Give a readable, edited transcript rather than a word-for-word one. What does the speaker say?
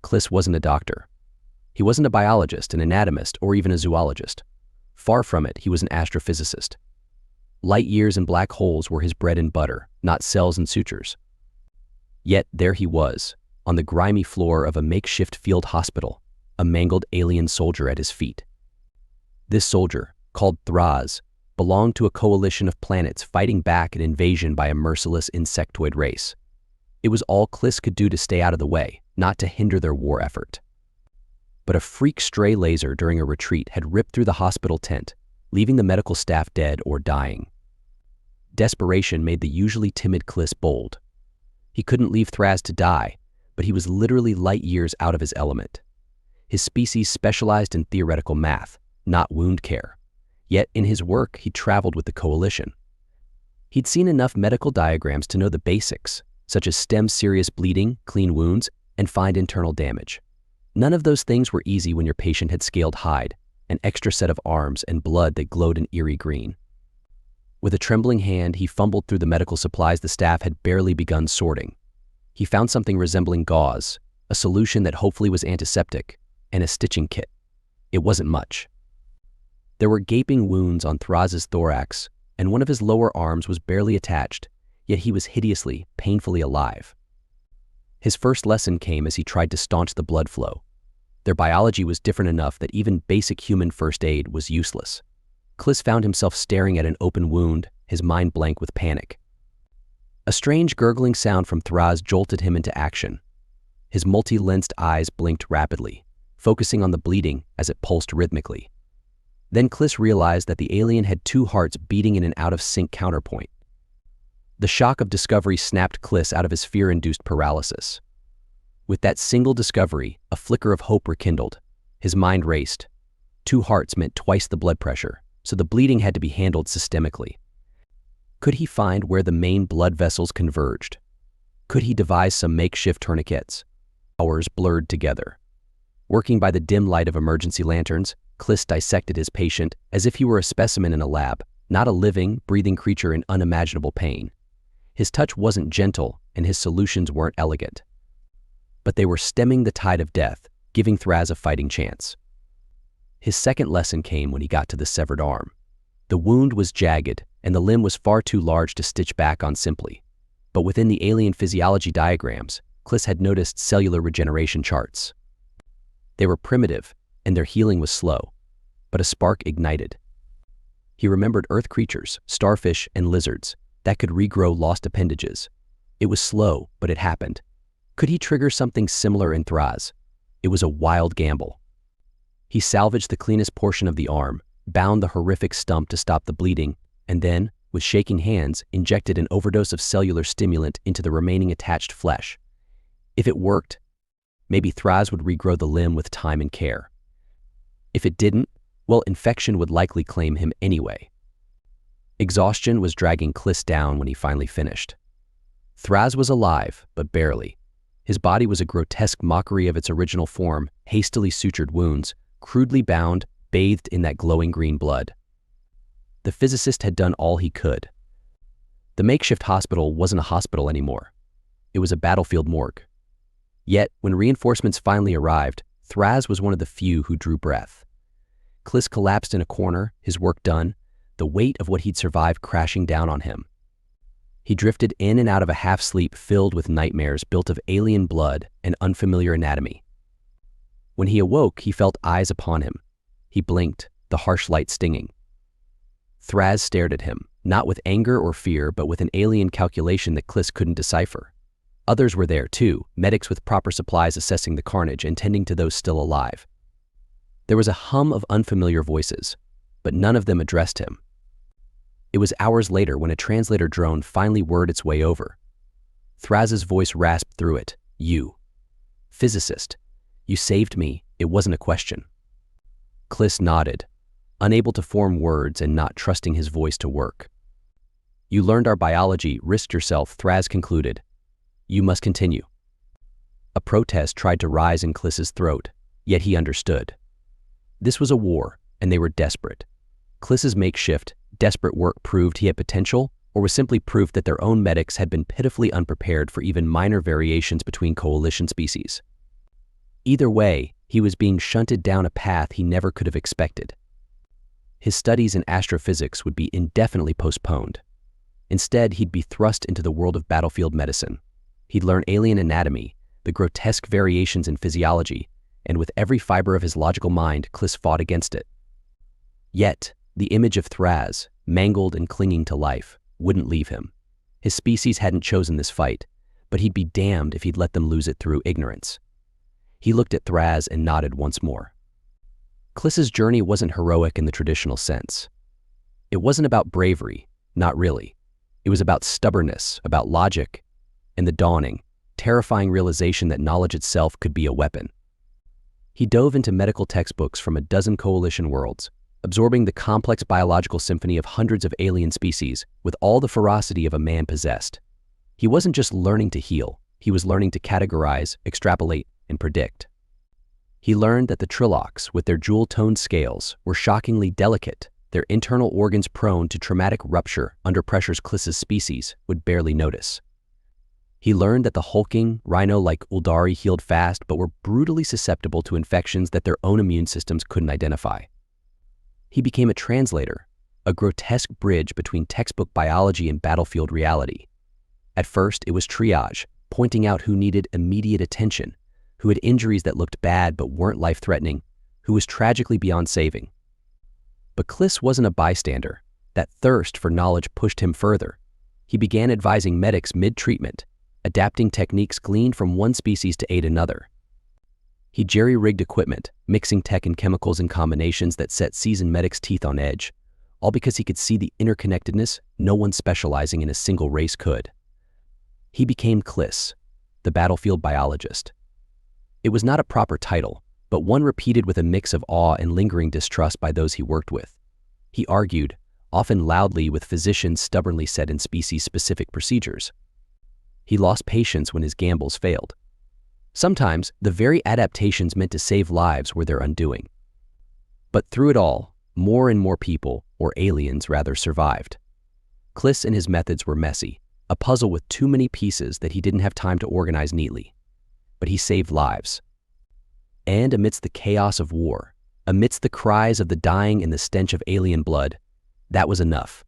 Kliss wasn't a doctor. He wasn't a biologist, an anatomist, or even a zoologist. Far from it, he was an astrophysicist. Light years and black holes were his bread and butter, not cells and sutures. Yet there he was, on the grimy floor of a makeshift field hospital, a mangled alien soldier at his feet. This soldier, called Thraz, belonged to a coalition of planets fighting back an invasion by a merciless insectoid race. It was all Kliss could do to stay out of the way, not to hinder their war effort. But a freak stray laser during a retreat had ripped through the hospital tent, leaving the medical staff dead or dying. Desperation made the usually timid Kliss bold. He couldn't leave Thraz to die, but he was literally light years out of his element. His species specialized in theoretical math, not wound care. Yet in his work, he traveled with the coalition. He'd seen enough medical diagrams to know the basics, such as stem serious bleeding, clean wounds, and find internal damage. None of those things were easy when your patient had scaled hide, an extra set of arms, and blood that glowed an eerie green. With a trembling hand, he fumbled through the medical supplies the staff had barely begun sorting. He found something resembling gauze, a solution that hopefully was antiseptic, and a stitching kit. It wasn't much. There were gaping wounds on Thraz's thorax, and one of his lower arms was barely attached, yet he was hideously, painfully alive. His first lesson came as he tried to staunch the blood flow. Their biology was different enough that even basic human first aid was useless. Kliss found himself staring at an open wound, his mind blank with panic. A strange gurgling sound from Thraz jolted him into action. His multi-lensed eyes blinked rapidly, focusing on the bleeding as it pulsed rhythmically. Then Kliss realized that the alien had two hearts beating in an out-of-sync counterpoint. The shock of discovery snapped Kliss out of his fear-induced paralysis. With that single discovery, a flicker of hope rekindled. His mind raced. Two hearts meant twice the blood pressure, so the bleeding had to be handled systemically. Could he find where the main blood vessels converged? Could he devise some makeshift tourniquets? Hours blurred together. Working by the dim light of emergency lanterns, Kliss dissected his patient as if he were a specimen in a lab, not a living, breathing creature in unimaginable pain. His touch wasn't gentle, and his solutions weren't elegant. But they were stemming the tide of death, giving Thraz a fighting chance. His second lesson came when he got to the severed arm. The wound was jagged, and the limb was far too large to stitch back on simply. But within the alien physiology diagrams, Kliss had noticed cellular regeneration charts. They were primitive, and their healing was slow, but a spark ignited. He remembered Earth creatures, starfish, and lizards, that could regrow lost appendages. It was slow, but it happened. Could he trigger something similar in Thraz? It was a wild gamble. He salvaged the cleanest portion of the arm, bound the horrific stump to stop the bleeding, and then, with shaking hands, injected an overdose of cellular stimulant into the remaining attached flesh. If it worked, maybe Thraz would regrow the limb with time and care. If it didn't, well, infection would likely claim him anyway. Exhaustion was dragging Kliss down when he finally finished. Thraz was alive, but barely. His body was a grotesque mockery of its original form, hastily sutured wounds, crudely bound, bathed in that glowing green blood. The physicist had done all he could. The makeshift hospital wasn't a hospital anymore. It was a battlefield morgue. Yet, when reinforcements finally arrived, Thraz was one of the few who drew breath. Kliss collapsed in a corner, his work done, the weight of what he'd survived crashing down on him. He drifted in and out of a half-sleep filled with nightmares built of alien blood and unfamiliar anatomy. When he awoke, he felt eyes upon him. He blinked, the harsh light stinging. Thraz stared at him, not with anger or fear, but with an alien calculation that Kliss couldn't decipher. Others were there too, medics with proper supplies assessing the carnage and tending to those still alive. There was a hum of unfamiliar voices, but none of them addressed him. It was hours later when a translator drone finally whirred its way over. Thraz's voice rasped through it. "You. Physicist. You saved me. It wasn't a question." Kliss nodded, unable to form words and not trusting his voice to work. "You learned our biology, risked yourself," Thraz concluded. "You must continue." A protest tried to rise in Kliss's throat, yet he understood. This was a war, and they were desperate. Kliss's makeshift, desperate work proved he had potential, or was simply proof that their own medics had been pitifully unprepared for even minor variations between coalition species. Either way, he was being shunted down a path he never could have expected. His studies in astrophysics would be indefinitely postponed. Instead, he'd be thrust into the world of battlefield medicine. He'd learn alien anatomy, the grotesque variations in physiology, and with every fiber of his logical mind, Kliss fought against it. Yet, the image of Thraz, mangled and clinging to life, wouldn't leave him. His species hadn't chosen this fight, but he'd be damned if he'd let them lose it through ignorance. He looked at Thraz and nodded once more. Kliss's journey wasn't heroic in the traditional sense. It wasn't about bravery, not really. It was about stubbornness, about logic, and the dawning, terrifying realization that knowledge itself could be a weapon. He dove into medical textbooks from a dozen coalition worlds, absorbing the complex biological symphony of hundreds of alien species with all the ferocity of a man possessed. He wasn't just learning to heal, he was learning to categorize, extrapolate, and predict. He learned that the Trillocs, with their jewel-toned scales, were shockingly delicate, their internal organs prone to traumatic rupture under pressures Kliss's species would barely notice. He learned that the hulking, rhino-like Uldari healed fast but were brutally susceptible to infections that their own immune systems couldn't identify. He became a translator, a grotesque bridge between textbook biology and battlefield reality. At first, it was triage, pointing out who needed immediate attention, who had injuries that looked bad but weren't life-threatening, who was tragically beyond saving. But Kliss wasn't a bystander. That thirst for knowledge pushed him further. He began advising medics mid-treatment, adapting techniques gleaned from one species to aid another. He jerry-rigged equipment, mixing tech and chemicals in combinations that set seasoned medics' teeth on edge, all because he could see the interconnectedness no one specializing in a single race could. He became Kliss, the battlefield biologist. It was not a proper title, but one repeated with a mix of awe and lingering distrust by those he worked with. He argued, often loudly with physicians stubbornly set in species-specific procedures. He lost patience when his gambles failed. Sometimes, the very adaptations meant to save lives were their undoing. But through it all, more and more people, or aliens rather, survived. Kliss and his methods were messy, a puzzle with too many pieces that he didn't have time to organize neatly. But he saved lives. And amidst the chaos of war, amidst the cries of the dying and the stench of alien blood, that was enough.